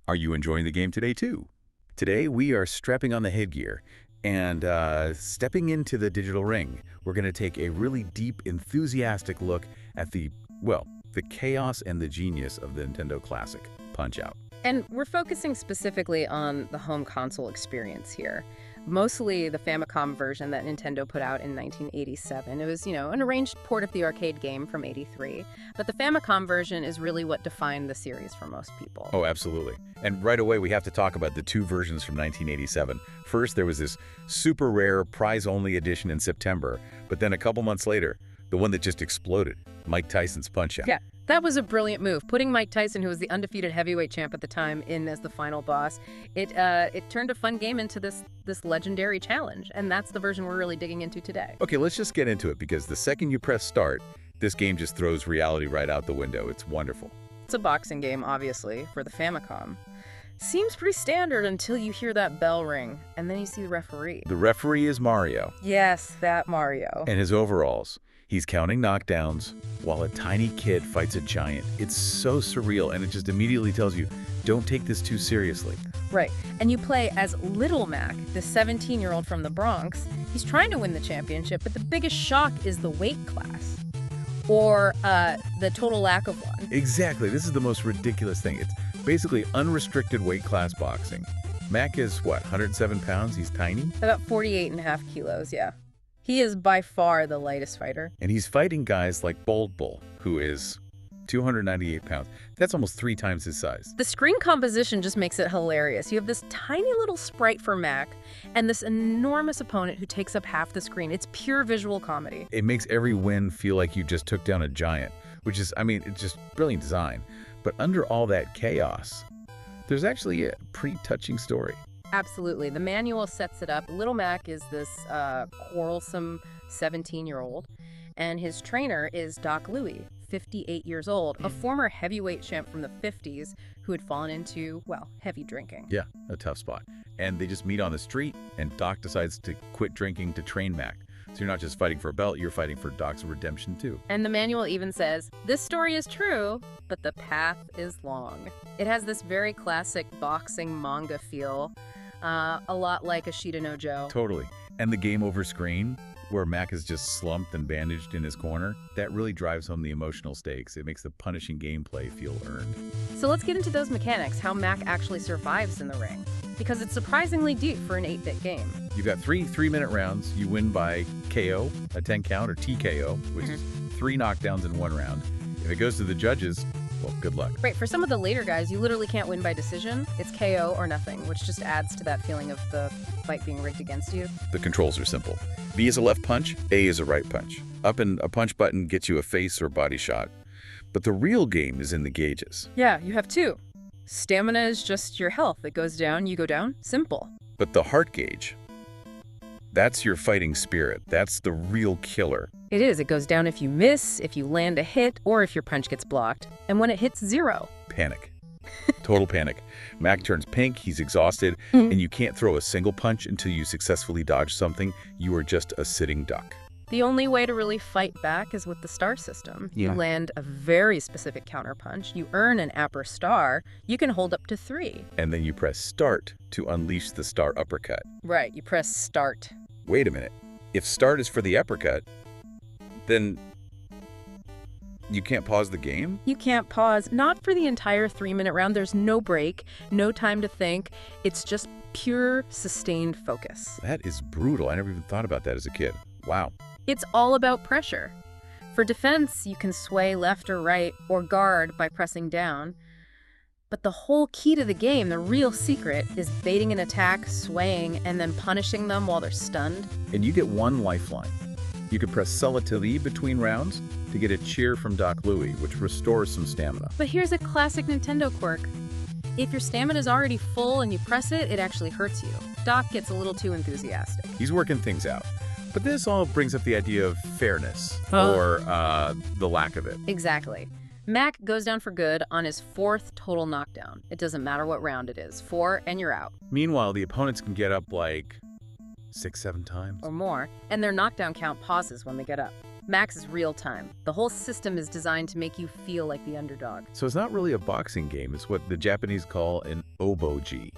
Are you enjoying the game today too? Today we are strapping on the headgear and stepping into the digital ring. We're going to take a really deep, enthusiastic look at the chaos and the genius of the Nintendo classic, Punch-Out. And we're focusing specifically on the home console experience here. Mostly the Famicom version that Nintendo put out in 1987. It was, an arranged port of the arcade game from '83. But the Famicom version is really what defined the series for most people. Oh, absolutely. And right away, we have to talk about the two versions from 1987. First, there was this super rare prize-only edition in September. But then a couple months later, the one that just exploded, Mike Tyson's Punch-Out. Yeah. That was a brilliant move. Putting Mike Tyson, who was the undefeated heavyweight champ at the time, in as the final boss, it turned a fun game into this legendary challenge, and that's the version we're really digging into today. Okay, let's just get into it, because the second you press start, this game just throws reality right out the window. It's wonderful. It's a boxing game, obviously, for the Famicom. Seems pretty standard until you hear that bell ring, and then you see the referee. The referee is Mario. Yes, that Mario. And his overalls. He's counting knockdowns while a tiny kid fights a giant. It's so surreal, and it just immediately tells you, don't take this too seriously. Right. And you play as Little Mac, the 17-year-old from the Bronx. He's trying to win the championship, but the biggest shock is the weight class. Or the total lack of one. Exactly. This is the most ridiculous thing. It's basically unrestricted weight class boxing. Mac is, 107 pounds? He's tiny? About 48.5 kilos, yeah. He is by far the lightest fighter. And he's fighting guys like Bold Bull, who is 298 pounds. That's almost 3 times his size. The screen composition just makes it hilarious. You have this tiny little sprite for Mac and this enormous opponent who takes up half the screen. It's pure visual comedy. It makes every win feel like you just took down a giant, which is, it's just brilliant design. But under all that chaos, there's actually a pretty touching story. Absolutely. The manual sets it up. Little Mac is this quarrelsome 17-year-old, and his trainer is Doc Louie, 58 years old, a former heavyweight champ from the 50s who had fallen into, heavy drinking. Yeah, a tough spot. And they just meet on the street, and Doc decides to quit drinking to train Mac. So you're not just fighting for a belt, you're fighting for Doc's redemption too. And the manual even says, this story is true, but the path is long. It has this very classic boxing manga feel, a lot like Ashita no Joe. Totally. And the game over screen, where Mac is just slumped and bandaged in his corner, that really drives home the emotional stakes. It makes the punishing gameplay feel earned. So let's get into those mechanics, how Mac actually survives in the ring. Because it's surprisingly deep for an 8-bit game. You've got 3-minute rounds. You win by KO, a 10 count, or TKO, which is 3 knockdowns in 1 round. If it goes to the judges, well, good luck. Right, for some of the later guys, you literally can't win by decision. It's KO or nothing, which just adds to that feeling of the fight being rigged against you. The controls are simple. B is a left punch, A is a right punch. Up and a punch button gets you a face or body shot. But the real game is in the gauges. Yeah, you have 2. Stamina is just your health. It goes down, you go down. Simple. But the heart gauge, that's your fighting spirit. That's the real killer. It is. It goes down if you miss, if you land a hit, or if your punch gets blocked. And when it hits 0. Panic. Total panic. Mac turns pink, he's exhausted, and you can't throw a single punch until you successfully dodge something. You are just a sitting duck. The only way to really fight back is with the star system. You land a very specific counterpunch, you earn an upper star, you can hold up to 3. And then you press start to unleash the star uppercut. Right, you press start. Wait a minute. If start is for the uppercut, then you can't pause the game? You can't pause, not for the entire 3-minute round. There's no break, no time to think. It's just pure sustained focus. That is brutal. I never even thought about that as a kid. Wow. It's all about pressure. For defense, you can sway left or right or guard by pressing down. But the whole key to the game, the real secret, is baiting an attack, swaying, and then punishing them while they're stunned. And you get 1 lifeline. You can press Solitaire between rounds to get a cheer from Doc Louie, which restores some stamina. But here's a classic Nintendo quirk. If your stamina is already full and you press it, it actually hurts you. Doc gets a little too enthusiastic. He's working things out. But this all brings up the idea of fairness, or the lack of it. Exactly. Mac goes down for good on his 4th total knockdown. It doesn't matter what round it is. 4 and you're out. Meanwhile, the opponents can get up like 6-7 times. Or more. And their knockdown count pauses when they get up. Max is real time. The whole system is designed to make you feel like the underdog. So it's not really a boxing game. It's what the Japanese call an oboji,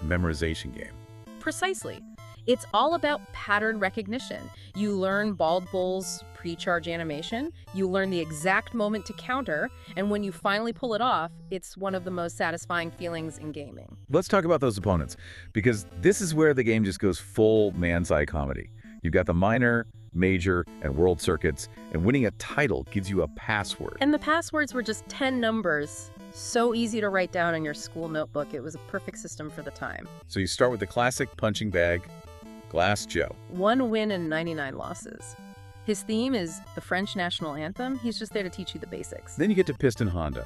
memorization game. Precisely. It's all about pattern recognition. You learn Bald Bull's pre-charge animation, you learn the exact moment to counter, and when you finally pull it off, it's one of the most satisfying feelings in gaming. Let's talk about those opponents, because this is where the game just goes full man's eye comedy. You've got the minor, major, and world circuits, and winning a title gives you a password. And the passwords were just 10 numbers. So easy to write down in your school notebook. It was a perfect system for the time. So you start with the classic punching bag, Glass Joe. 1 win and 99 losses. His theme is the French national anthem. He's just there to teach you the basics. Then you get to Piston Honda.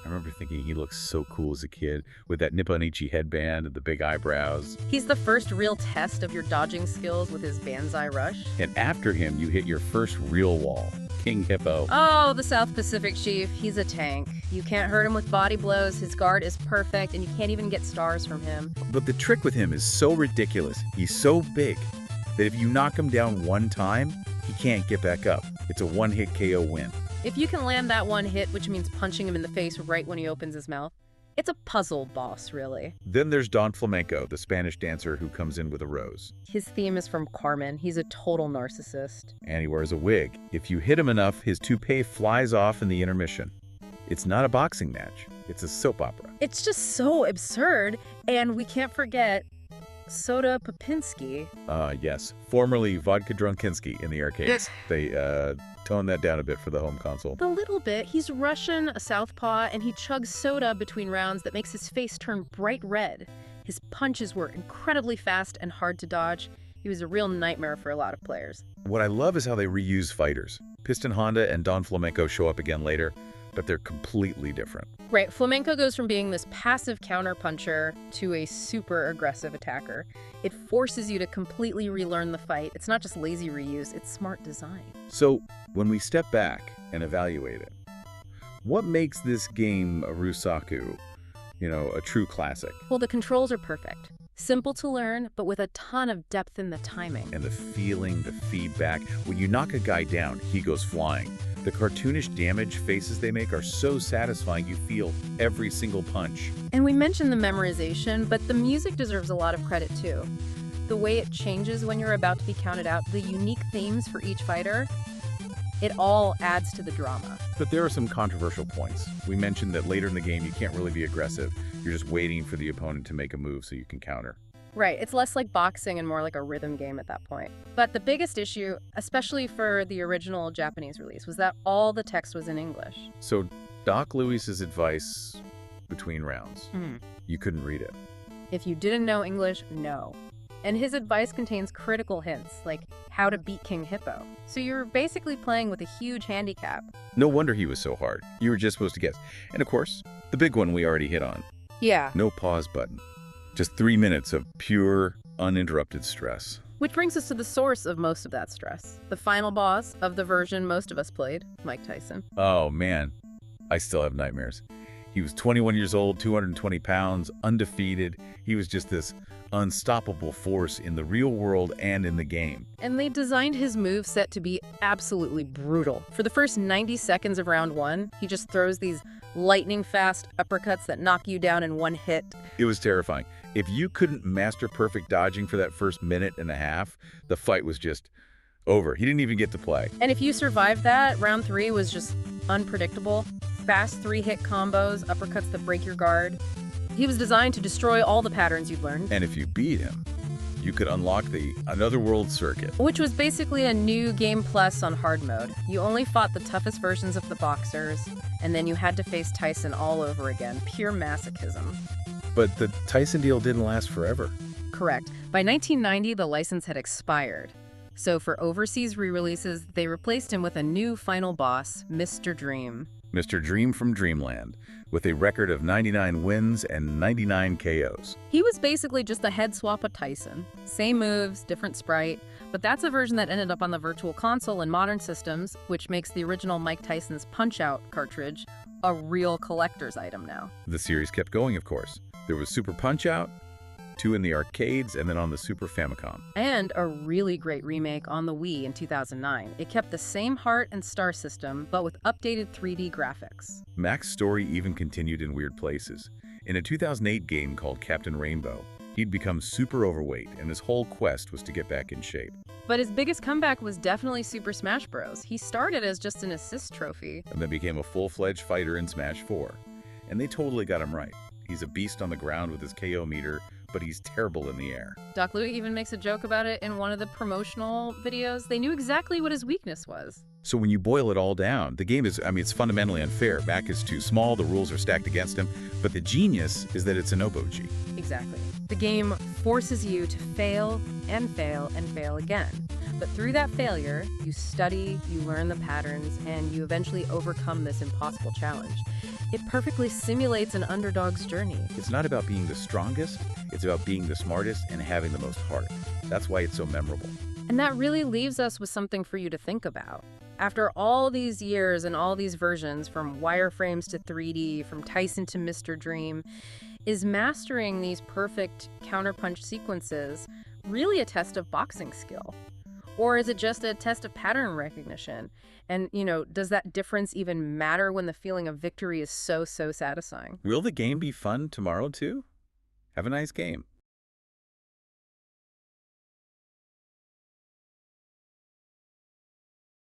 I remember thinking he looked so cool as a kid with that Nipponichi headband and the big eyebrows. He's the first real test of your dodging skills with his Banzai Rush. And after him, you hit your first real wall, King Hippo. Oh, the South Pacific Chief. He's a tank. You can't hurt him with body blows. His guard is perfect, and you can't even get stars from him. But the trick with him is so ridiculous. He's so big that if you knock him down one time, he can't get back up. It's a one-hit KO win. If you can land that one hit, which means punching him in the face right when he opens his mouth, it's a puzzle boss, really. Then there's Don Flamenco, the Spanish dancer who comes in with a rose. His theme is from Carmen. He's a total narcissist. And he wears a wig. If you hit him enough, his toupee flies off in the intermission. It's not a boxing match. It's a soap opera. It's just so absurd. And we can't forget Soda Popinski. Yes. Formerly Vodka Drunkinski in the arcades. They toned that down a bit for the home console. A little bit. He's Russian, a southpaw, and he chugs soda between rounds that makes his face turn bright red. His punches were incredibly fast and hard to dodge. He was a real nightmare for a lot of players. What I love is how they reuse fighters. Piston Honda and Don Flamenco show up again later, but they're completely different. Right, Flamenco goes from being this passive counter-puncher to a super aggressive attacker. It forces you to completely relearn the fight. It's not just lazy reuse, it's smart design. So, when we step back and evaluate it, what makes this game a Rusaku, a true classic? Well, the controls are perfect. Simple to learn, but with a ton of depth in the timing. And the feeling, the feedback. When you knock a guy down, he goes flying. The cartoonish damage faces they make are so satisfying you feel every single punch. And we mentioned the memorization, but the music deserves a lot of credit too. The way it changes when you're about to be counted out, the unique themes for each fighter, it all adds to the drama. But there are some controversial points. We mentioned that later in the game you can't really be aggressive. You're just waiting for the opponent to make a move so you can counter. Right, it's less like boxing and more like a rhythm game at that point. But the biggest issue, especially for the original Japanese release, was that all the text was in English. So Doc Lewis's advice between rounds, you couldn't read it. If you didn't know English, no. And his advice contains critical hints, like how to beat King Hippo. So you're basically playing with a huge handicap. No wonder he was so hard. You were just supposed to guess. And of course, the big one we already hit on. Yeah. No pause button. Just 3 minutes of pure, uninterrupted stress. Which brings us to the source of most of that stress. The final boss of the version most of us played, Mike Tyson. Oh man, I still have nightmares. He was 21 years old, 220 pounds, undefeated. He was just this unstoppable force in the real world and in the game. And they designed his moveset to be absolutely brutal. For the first 90 seconds of round one, he just throws these lightning-fast uppercuts that knock you down in one hit. It was terrifying. If you couldn't master perfect dodging for that first minute and a half, the fight was just over. He didn't even get to play. And if you survived that, round three was just unpredictable. Fast 3-hit combos, uppercuts that break your guard. He was designed to destroy all the patterns you'd learned. And if you beat him, you could unlock the Another World Circuit. Which was basically a new Game Plus on hard mode. You only fought the toughest versions of the boxers, and then you had to face Tyson all over again. Pure masochism. But the Tyson deal didn't last forever. Correct. By 1990, the license had expired. So for overseas re-releases, they replaced him with a new final boss, Mr. Dream. Mr. Dream from Dreamland, with a record of 99 wins and 99 KOs. He was basically just a head swap of Tyson. Same moves, different sprite, but that's a version that ended up on the Virtual Console and modern systems, which makes the original Mike Tyson's Punch-Out cartridge a real collector's item now. The series kept going, of course. There was Super Punch-Out, 2 in the arcades and then on the Super Famicom. And a really great remake on the Wii in 2009. It kept the same heart and star system, but with updated 3D graphics. Mac's story even continued in weird places. In a 2008 game called Captain Rainbow, he'd become super overweight, and his whole quest was to get back in shape. But his biggest comeback was definitely Super Smash Bros. He started as just an assist trophy. And then became a full-fledged fighter in Smash 4. And they totally got him right. He's a beast on the ground with his KO meter, but he's terrible in the air. Doc Louie even makes a joke about it in one of the promotional videos. They knew exactly what his weakness was. So when you boil it all down, the game is, it's fundamentally unfair. Mac is too small, the rules are stacked against him, but the genius is that it's an oboe-G. Exactly. The game forces you to fail and fail and fail again. But through that failure, you study, you learn the patterns, and you eventually overcome this impossible challenge. It perfectly simulates an underdog's journey. It's not about being the strongest, it's about being the smartest and having the most heart. That's why it's so memorable. And that really leaves us with something for you to think about. After all these years and all these versions, from wireframes to 3D, from Tyson to Mr. Dream, is mastering these perfect counterpunch sequences really a test of boxing skill? Or is it just a test of pattern recognition? And, does that difference even matter when the feeling of victory is so satisfying? Will the game be fun tomorrow too? Have a nice game.